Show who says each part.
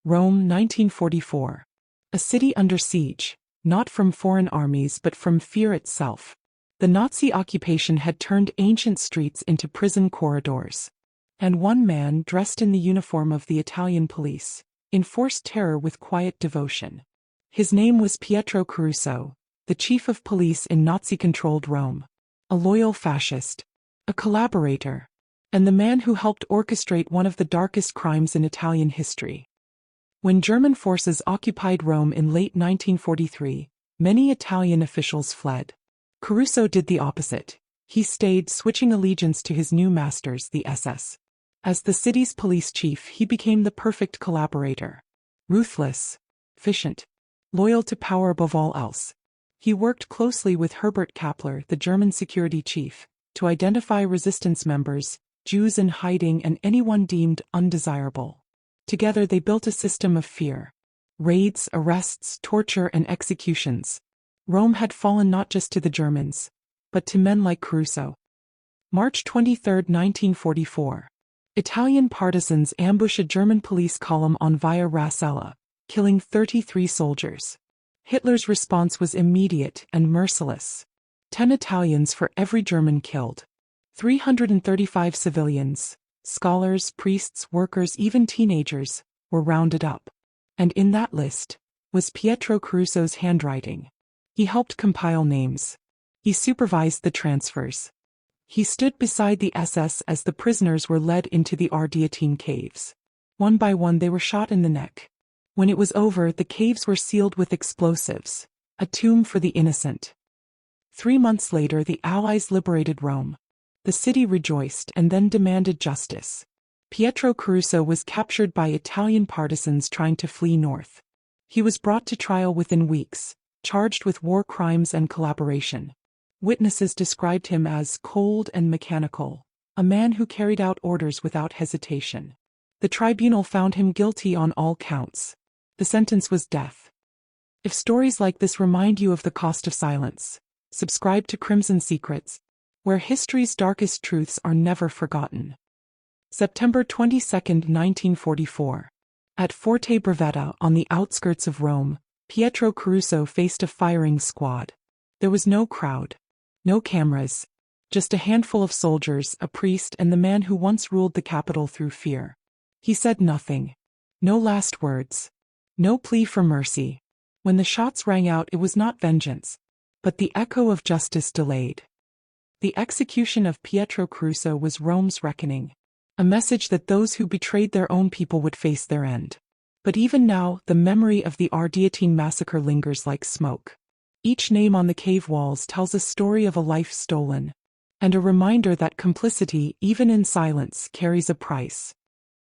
Speaker 1: Rome, 1944. A city under siege, not from foreign armies but from fear itself. The Nazi occupation had turned ancient streets into prison corridors. And one man, dressed in the uniform of the Italian police, enforced terror with quiet devotion. His name was Pietro Caruso, the chief of police in Nazi-controlled Rome. A loyal fascist, a collaborator, and the man who helped orchestrate one of the darkest crimes in Italian history. When German forces occupied Rome in late 1943, many Italian officials fled. Caruso did the opposite. He stayed, switching allegiance to his new masters, the SS. As the city's police chief, he became the perfect collaborator. Ruthless, efficient, loyal to power above all else. He worked closely with Herbert Kappler, the German security chief, to identify resistance members, Jews in hiding and anyone deemed undesirable. Together they built a system of fear. Raids, arrests, torture, and executions. Rome had fallen not just to the Germans, but to men like Caruso. March 23, 1944. Italian partisans ambush a German police column on Via Rasella, killing 33 soldiers. Hitler's response was immediate and merciless. 10 Italians for every German killed. 335 civilians, scholars, priests, workers, even teenagers, were rounded up. And in that list was Pietro Caruso's handwriting. He helped compile names. He supervised the transfers. He stood beside the SS as the prisoners were led into the Ardeatine caves. One by one they were shot in the neck. When it was over, the caves were sealed with explosives, a tomb for the innocent. 3 months later, the Allies liberated Rome. The city rejoiced and then demanded justice. Pietro Caruso was captured by Italian partisans trying to flee north. He was brought to trial within weeks, charged with war crimes and collaboration. Witnesses described him as cold and mechanical, a man who carried out orders without hesitation. The tribunal found him guilty on all counts. The sentence was death. If stories like this remind you of the cost of silence, subscribe to Crimson Secrets, where history's darkest truths are never forgotten. September 22, 1944. At Forte Bravetta, on the outskirts of Rome, Pietro Caruso faced a firing squad. There was no crowd, no cameras, just a handful of soldiers, a priest, and the man who once ruled the capital through fear. He said nothing. No last words. No plea for mercy. When the shots rang out, it was not vengeance, but the echo of justice delayed. The execution of Pietro Caruso was Rome's reckoning, a message that those who betrayed their own people would face their end. But even now, the memory of the Ardeatine Massacre lingers like smoke. Each name on the cave walls tells a story of a life stolen, and a reminder that complicity, even in silence, carries a price.